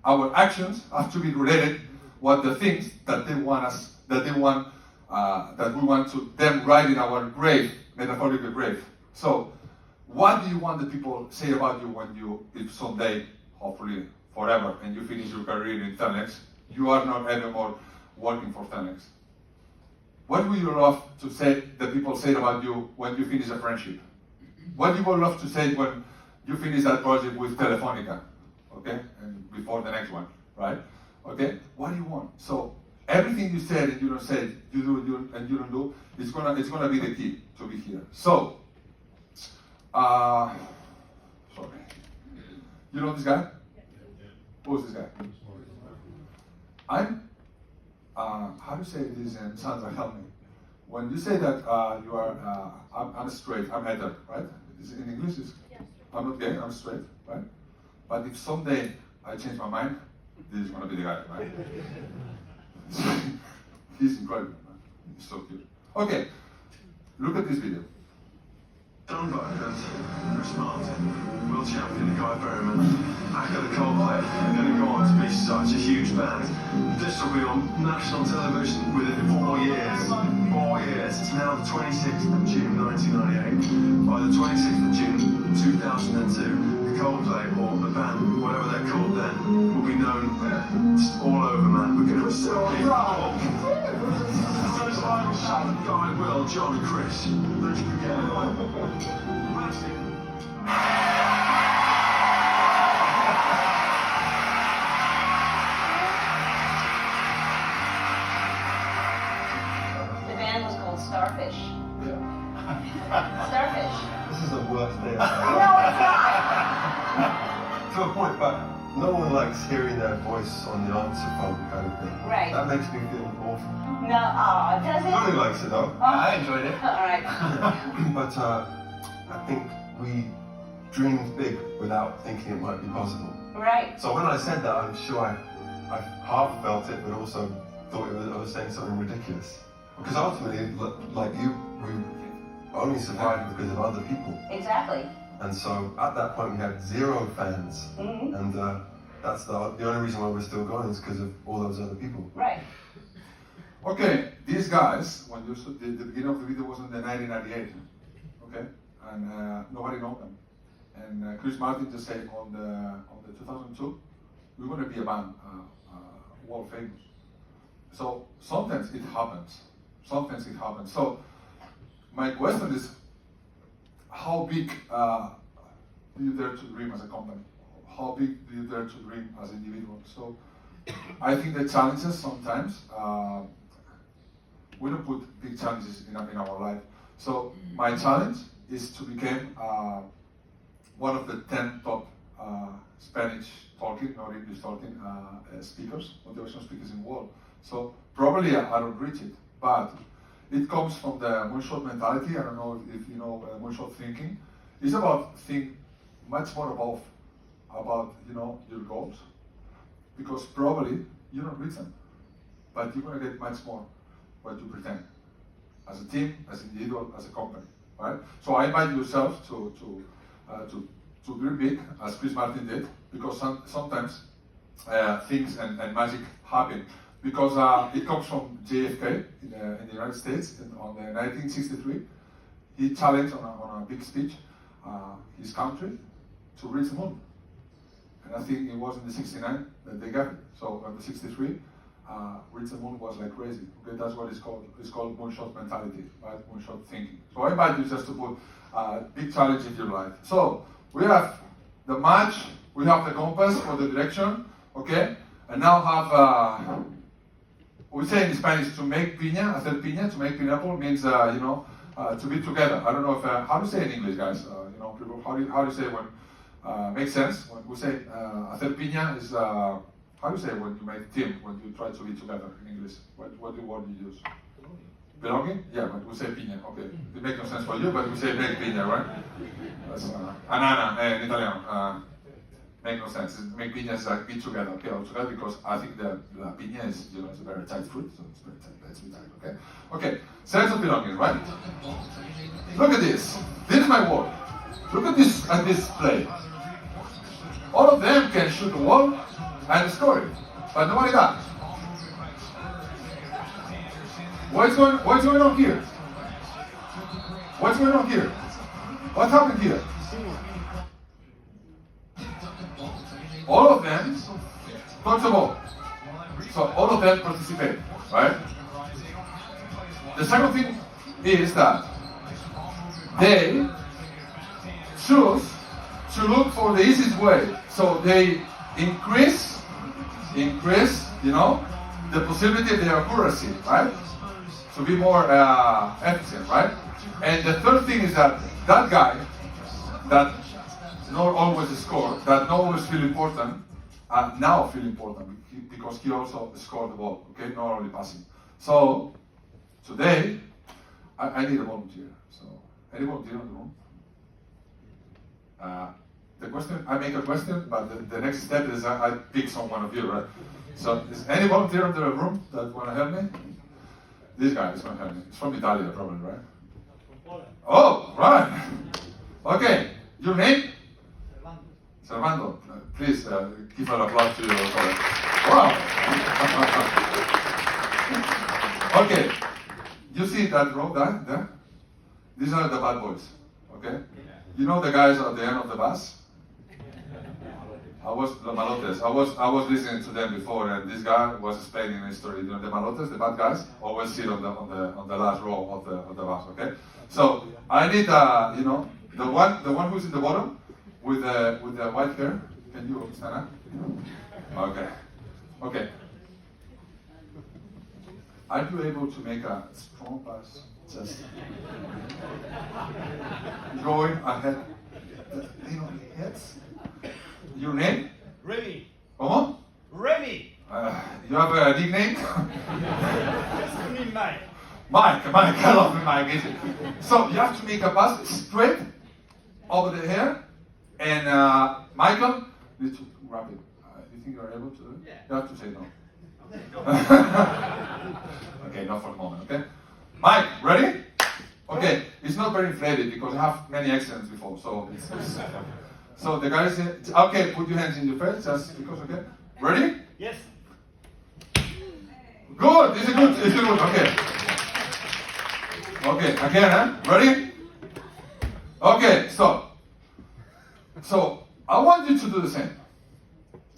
Our actions have to be related with the things that they want us, that we want to them write in our grave, metaphorical grave. So what do you want the people say about you if someday, hopefully forever, and you finish your career in Telex, you are not anymore working for Telex? What would you love to say that people say about you when you finish a friendship? What you would love to say when you finish that project with Telefonica, okay? And before the next one, right? Okay? What do you want? So everything you said and you don't say, you do and you don't do, it's gonna be the key to be here. So, sorry. You know this guy? Who's this guy? I'm, how do you say this in Sandra, help me. When you say that you are, I'm straight, I'm hetero, right? In English, I'm not gay, I'm straight, right? But if someday I change my mind, this is gonna be the guy, right? He's incredible, man. He's so cute. Okay, look at this video. Done by Chris Martin, world champion Guy Berryman, back at the Coldplay, and going to go on to be such a huge band. This will be on national television within 4 years. 4 years. It's now the 26th of June 1998. By the 26th of June 2002, the Coldplay, or the band, whatever they're called then, will be known just all over, man. We're going to be so big. Guy, Will, John, and Chris. Let's begin. The band was called Starfish. Starfish. This is the worst day of No, my life. it's not. To a point, but no one likes hearing their voice on the answer phone kind of thing. Right. That makes me feel awful. No, does it? Nobody likes it though. I enjoyed it. All right. But I think we dreamed big without thinking it might be possible. Right. So when I said that, I'm sure I half felt it, but also thought I was saying something ridiculous. Because ultimately, like you, we only survived because of other people. Exactly. And so at that point, we had 0 fans. Mm-hmm. And that's the only reason why we're still going is because of all those other people. Right. Okay, these guys, when you saw the beginning of the video was in the 1998, okay, and nobody knows them. And Chris Martin just said on the 2002, we're going to be a band, world famous. So sometimes it happens. Sometimes it happens. So my question is, how big do you dare to dream as a company? How big do you dare to dream as individuals? So I think the challenges sometimes, we don't put big challenges in our life. So my challenge is to become one of the 10 top Spanish talking, not English talking, speakers, motivational speakers in the world. So probably I don't reach it, but it comes from the moonshot mentality. I don't know if you know moonshot thinking. It's about think much more about your goals, because probably you don't reach them, but you're gonna get much more what you pretend, as a team, as an individual, as a company, right? So I invite yourself to dream big, as Chris Martin did, because sometimes things and magic happen. Because it comes from JFK in the United States on the 1963. He challenged on a big speech his country to reach the moon. And I think it was in the 69 that they got it. So in the 63, reach the moon was like crazy. Okay, that's what it's called. It's called moonshot mentality, right? Moonshot thinking. So I invite you just to put a big challenge in your life. So we have the match, we have the compass for the direction, okay? And now have, we say in Spanish, to make piña, hacer piña, to make pineapple means, to be together. I don't know if, how do you say in English, guys? People, how do you say when, makes sense? When we say hacer piña is, how do you say when you make team, when you try to be together in English? What word you use? Belonging? Yeah, but we say piña, okay. It makes no sense for you, but we say make piña, right? That's anana in Italian. Make no sense. Make piña is like be together, okay, all together, because I think the piña is, it's a very tight fruit, so it's very tight, let's be tight, okay? Okay, sense of belonging, right? Look at this. This is my wall. Look at this play. All of them can shoot the wall and score it, but nobody does. What's going on here? What's going on here? What happened here? All of them touch the ball. So all of them participate, right? The second thing is that they choose to look for the easiest way. So they increase, the possibility of their accuracy, right? To be more efficient, right? And the third thing is that guy that not always score, that not always feel important, now feel important because he also scored the ball, okay? Not only passing. So today, I need a volunteer. So any volunteer in the room? The question, I make a question, but the next step is I pick someone of you, right? So is any volunteer in the room that want to help me? This guy is going to help me. He's from Italy, probably, right? Oh, right. Okay, your name? Servando. Please give an applause to your colleague. Wow. Okay, you see that row there? These are the bad boys, okay? You know the guys at the end of the bus? I was the malotes. I was listening to them before, and this guy was explaining the story. You know, the malotes, the bad guys, always sit on the last row of the bus. Okay, so I need the one who's in the bottom with the white hair. Can you stand up? Okay. Are you able to make a strong pass? Just going ahead. Yes. Your name? Remy. ¿Cómo? Remy. You have a nickname? Just call me Mike. Mike, I love Mike. So you have to make a pass straight over the hair, and Michael, you need to grab it. You think you are able to do it? Yeah. You have to say no. Okay, not for the moment, okay? Mike, ready? Okay, it's not very inflated because I have many accidents before, so it's so the guys, okay, put your hands in your face, just because, okay? Ready? Yes. Good, it's good, okay. Okay, again, huh? Ready? Okay, stop. So, I want you to do the same.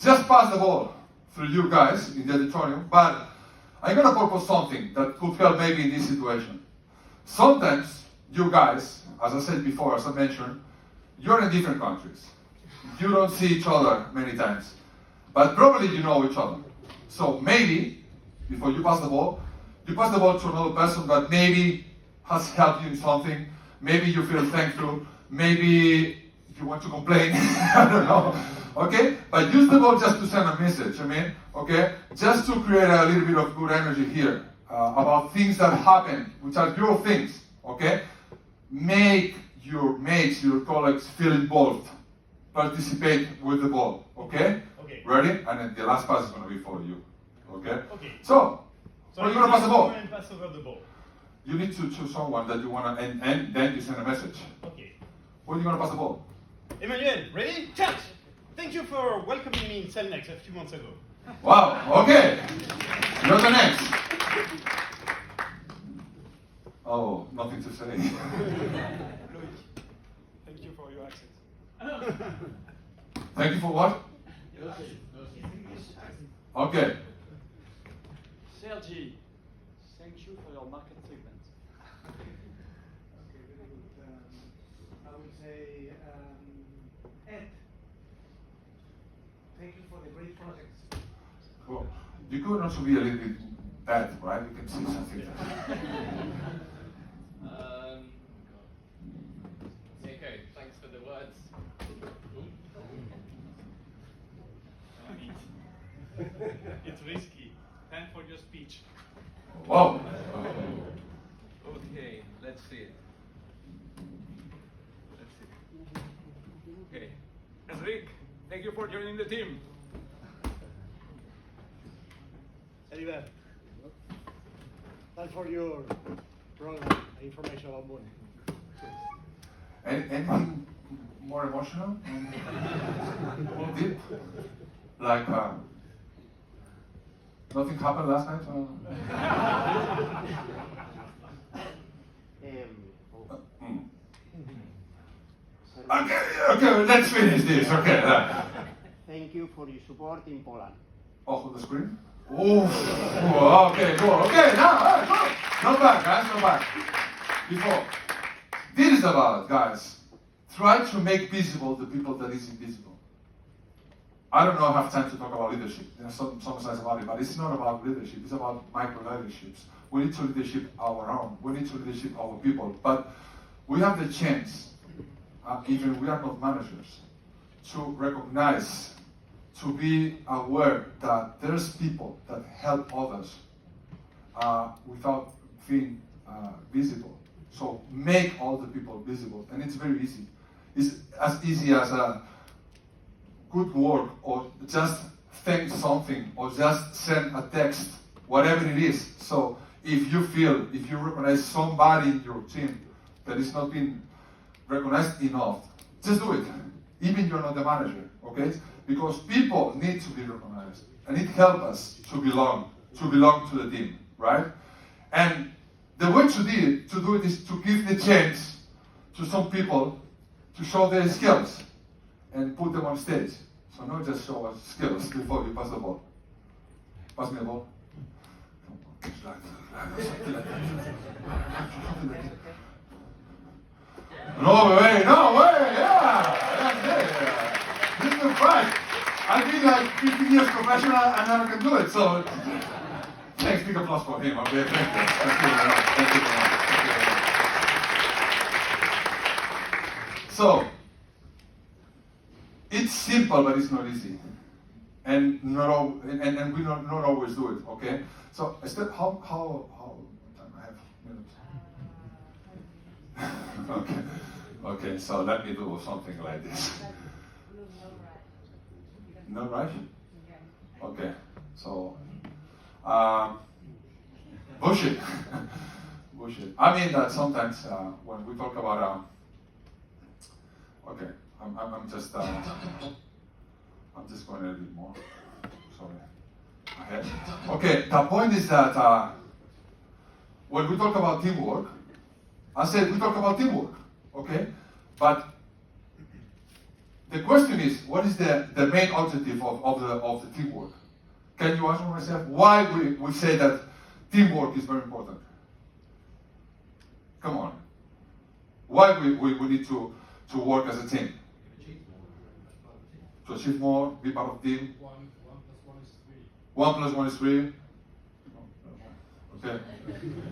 Just pass the ball through you guys in the auditorium, but I'm gonna propose something that could help maybe in this situation. Sometimes, you guys, as I said before, as I mentioned, you're in different countries. You don't see each other many times, but probably you know each other. So maybe, before you pass the ball to another person that maybe has helped you in something, maybe you feel thankful, maybe you want to complain, I don't know, okay? But use the ball just to send a message, okay? Just to create a little bit of good energy here about things that happen, which are your things, okay? Make your mates, your colleagues feel involved. Participate with the ball, okay? Okay. Ready? And then the last pass is going to be for you, okay? Okay. So how are you going to pass the ball? And pass over the ball. You need to choose someone that you want to, and then you send a message. Okay. Who are you going to pass the ball? Emmanuel, ready? Chat! Thank you for welcoming me in Cellnex a few months ago. Wow, okay. You're the next. Oh, nothing to say. Loïc, thank you for your accent. Thank you for what? Okay. Sergi, thank you for your market segment. Okay, very good. I would say, Ed, thank you for the great projects. Cool. You could also be a little bit bad, right? You can see something. Okay, thanks for the words. It's risky. Time for your speech. Wow. Okay, let's see. Okay. Enrique, thank you for joining the team. Oliver, thanks for your program, information about money. Anything more emotional? More deep? Like, nothing happened last night? Okay, let's finish this. Okay. Thank you for your support in Poland. Off of the screen? Oh, okay, cool. Okay, now, good. Not bad, guys, not bad. Before. This is about, guys, try to make visible the people that is invisible. I don't know, I have time to talk about leadership. There's some slides about it, but it's not about leadership. It's about micro leaderships. We need to leadership our own. We need to leadership our people. But we have the chance, even we are not managers, to recognize, to be aware that there's people that help others without being visible. So make all the people visible, and it's very easy. It's as easy as a good work, or just thank something, or just send a text, whatever it is. So if you recognize somebody in your team that is not being recognized enough, just do it. Even you're not the manager, okay? Because people need to be recognized, and it helps us to belong to the team, right? And the way to do it is to give the chance to some people to show their skills and put them on stage. So not just show us skills before you pass the ball. Pass me the ball. No way, yeah. That's it. This is right. I've been like 15 years professional and never can do it. So thanks, big applause for him. Okay, thank you. Thank you very much. Thank you very much. So it's simple, but it's not easy. and we not always do it. Okay. So Esther, how time I have minutes? Okay. Okay. So let me do something like this. No rush. Okay. So bullshit. Bullshit. I mean that sometimes when we talk about okay, I'm just going a little bit more. Sorry. Ahead. Okay. The point is that when we talk about teamwork, I said we talk about teamwork. Okay, but the question is, what is the main objective of the teamwork? Can you answer myself why we say that teamwork is very important? Come on. Why we need to work as a team? To achieve more, be part of team. 1 plus 1 is 3. Okay.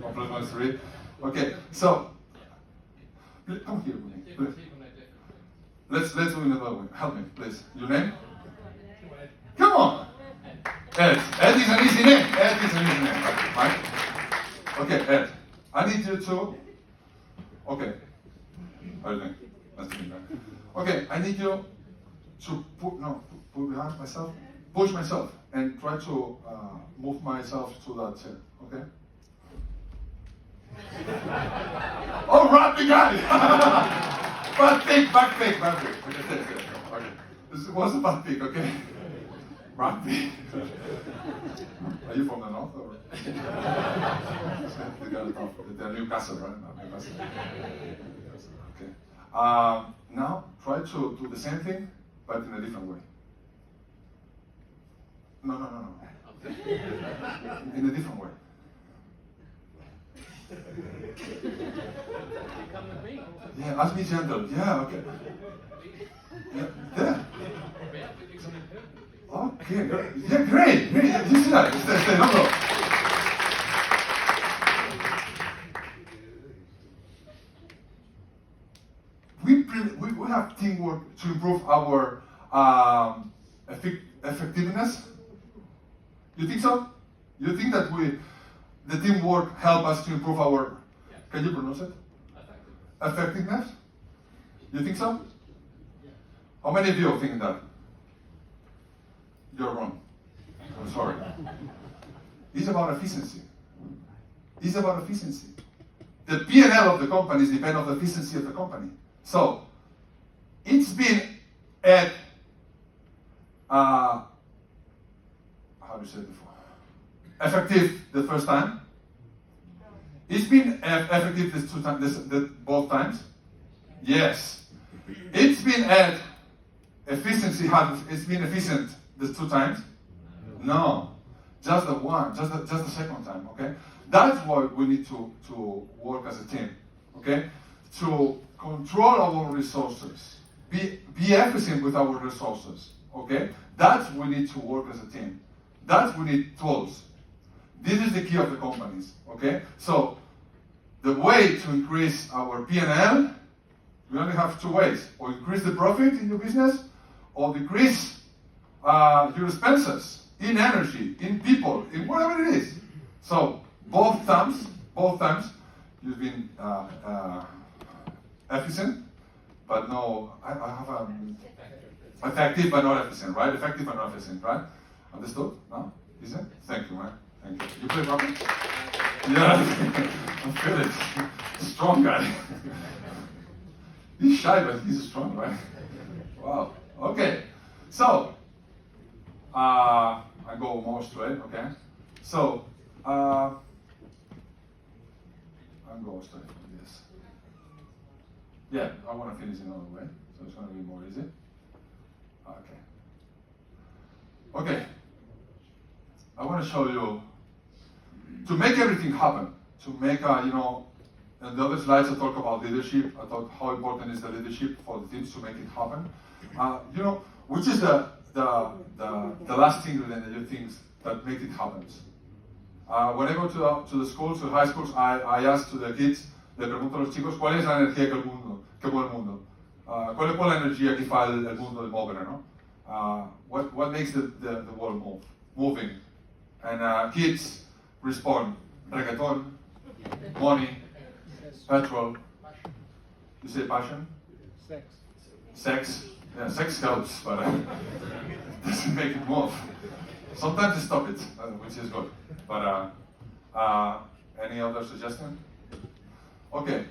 1 plus 1 is 3. Okay. So come here with me, please. Let's do another one. Help me, please. Your name? Come on. Ed. Ed is an easy name. Ed is an easy name. Right? Okay, Ed. I need you to. Okay. How are you doing? Nice to meet you. Okay, I need you to push myself, and try to move myself to that chair. Okay. Oh, rugby guy! Bad pig. Okay, this was a bad pig, okay? Rugby. Are you from the north or? They're Newcastle, right? No, Newcastle. Okay. Now try to do the same thing, but in a different way. No. In a different way. Yeah, ask me gentle. Yeah, okay. Yeah. Okay, yeah, great. You see that? Stay, no. We have teamwork to improve our effectiveness. You think so? You think that the teamwork help us to improve our, can you pronounce it? Effectiveness? You think so? How many of you think that? You're wrong. I'm sorry. It's about efficiency. The P&L of the companies depend on the efficiency of the company. So, it's been at, how do you say it before? Effective the first time. It's been effective both times. Yes. It's been at efficiency. It's been efficient the 2 times. No, just the second time. Okay. That's why we need to work as a team. Okay. To control our resources, be efficient with our resources. Okay. That's we need to work as a team. That's we need tools. This is the key of the companies, okay? So, the way to increase our P&L, we only have 2 ways. Or increase the profit in your business, or decrease your expenses in energy, in people, in whatever it is. So, both times, you've been efficient, but no, I have effective but not efficient, right? Effective but not efficient, right? Understood? No? Is it? Thank you, man. Thank you. You play rugby? Yeah. I feel it. Strong guy. He's shy, but he's strong, right? Wow. Okay. So, I go more straight, okay? So, I'm going straight like this. Yeah, I want to finish another way, so it's going to be more easy. Okay. Okay. I want to show you, to make everything happen, to make, in the other slides I talk about leadership, I talk how important is the leadership for the teams to make it happen. Which is the last ingredient, the things that make it happen. When I go to the schools, to high schools, I ask to the kids, le pregunto a los chicos, ¿cuál es la energía que mueve el mundo? ¿Cuál es la energía que fa el mundo de muovere, no? what makes the world moving. And kids respond, reggaeton, money, petrol. You say passion? Sex. Sex. Yeah, sex helps, but doesn't make it move. Sometimes it stops it, which is good. But any other suggestion? Okay.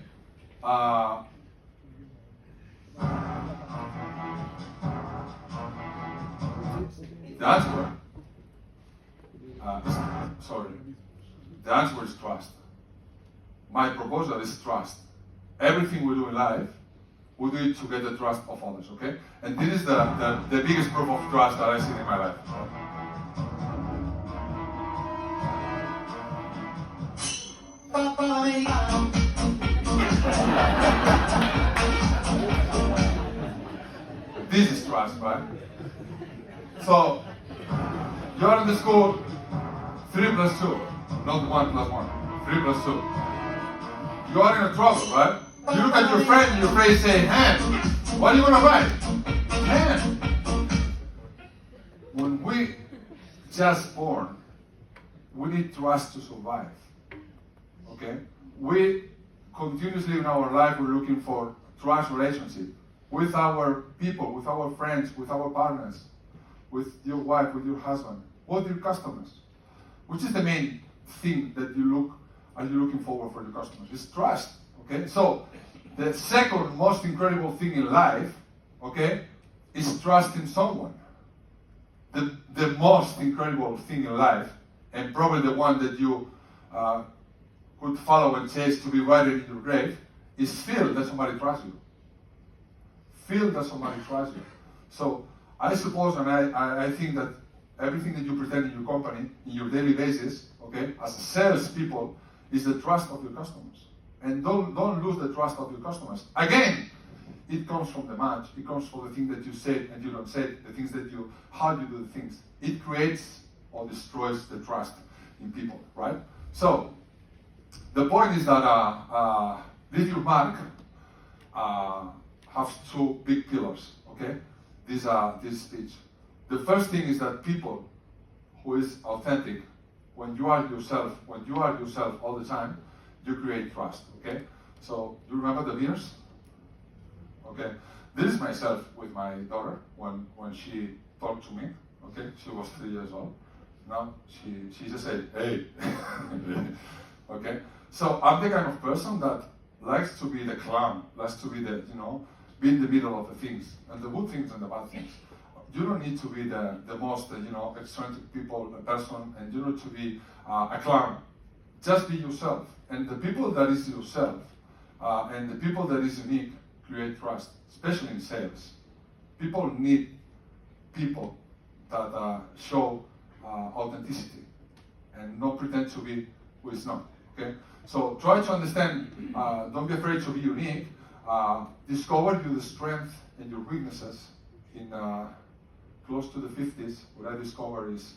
The answer. The answer is trust. My proposal is trust. Everything we do in life, we do it to get the trust of others, okay? And this is the biggest proof of trust that I've seen in my life. This is trust, right? So, you're in the school, 3 plus 2, not 1 plus 1, 3 plus 2. You are in a trouble, right? You look at your friend and your friend say, hand. What do you want to buy? Hand. When we just born, we need trust to survive. Okay? We continuously in our life, we're looking for trust relationship with our people, with our friends, with our partners, with your wife, with your husband, with your customers. Which is the main thing that are you looking forward for your customers? It's trust. Okay? So the second most incredible thing in life, okay, is trusting someone. The most incredible thing in life, and probably the one that you could follow and chase to be right in your grave, is feel that somebody trusts you. Feel that somebody trusts you. So I suppose, and I think that everything that you pretend in your company, in your daily basis, okay, as salespeople, is the trust of your customers. And don't lose the trust of your customers. Again, it comes from the match. It comes from the thing that you say and you don't say, the things that how you do the things. It creates or destroys the trust in people, right? So, the point is that Leave Your Mark has 2 big pillars, okay? This speech. The first thing is that people who is authentic, when you are yourself all the time, you create trust, okay? So, you remember the mirrors? Okay, this is myself with my daughter when she talked to me, okay? She was 3 years old. Now she just said, hey. Okay, so I'm the kind of person that likes to be the clown, likes to be be in the middle of the things, and the good things and the bad things. You don't need to be the most, eccentric person, and you don't need to be a clown. Just be yourself. And the people that is yourself, and the people that is unique, create trust, especially in sales. People need people that show authenticity and not pretend to be who is not. Okay, so try to understand. Don't be afraid to be unique. Discover your strength and your weaknesses. In close to the 50s, what I discovered is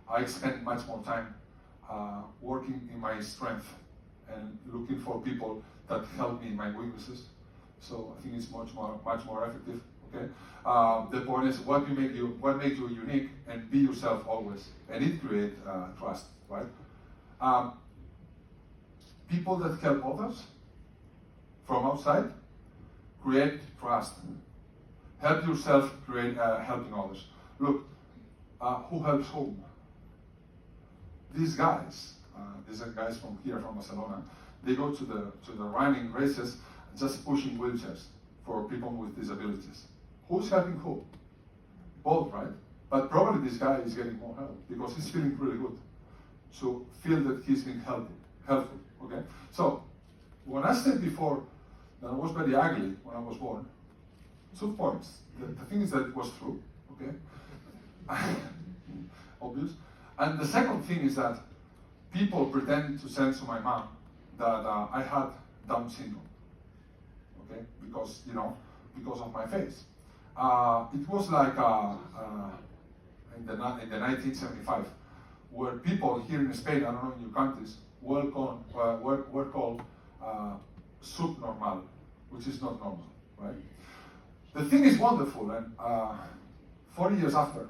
I spent much more time working in my strength and looking for people that help me in my weaknesses. So I think it's much more effective. Okay. The point is what makes you unique, and be yourself always, and it creates trust, right? People that help others from outside create trust. Help yourself create helping others. Look, who helps whom? These guys from here, from Barcelona, they go to the running races, just pushing wheelchairs for people with disabilities. Who's helping who? Both, right? But probably this guy is getting more help because he's feeling really good. So feel that he's being helpful, okay? So, when I said before that I was very ugly when I was born, 2 points. The thing is that it was true, okay? Obvious. And the second thing is that people pretend to say to my mom that I had Down syndrome. Okay, because of my face. It was like in the 1975, where people here in Spain, I don't know in your countries, were called subnormal, which is not normal, right? The thing is wonderful, and 40 years after,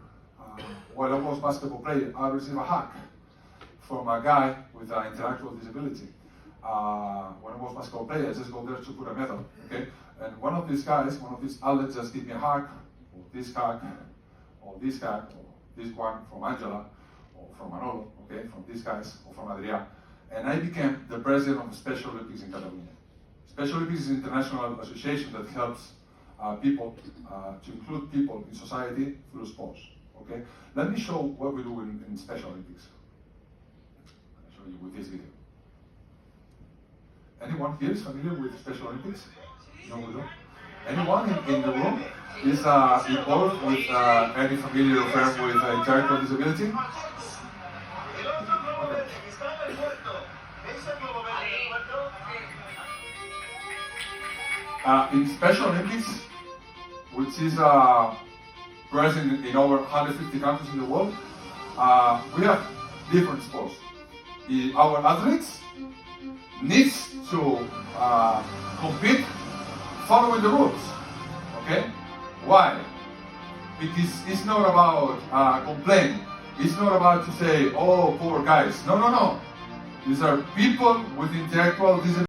while I was a basketball player, I received a hack from a guy with an intellectual disability. When I was a basketball player, I just go there to put a medal, okay? And one of these guys, one of these outlets just gave me a hack, or this hack, or this hack, or this one from Angela, or from Manolo, okay, from these guys, or from Adrià. And I became the president of the Special Olympics in Catalonia. Special Olympics is an international association that helps people, to include people in society through sports, okay? Let me show what we do in Special Olympics. I'll show you with this video. Anyone here is familiar with Special Olympics? No, we don't. Anyone in the room is involved with any familiar friend with intellectual disability? In Special Olympics, which is present in over 150 countries in the world, we have different sports. Our athletes need to compete following the rules, okay? Why? Because it's not about complaining. It's not about to say, oh, poor guys. No, no, no. These are people with intellectual disabilities.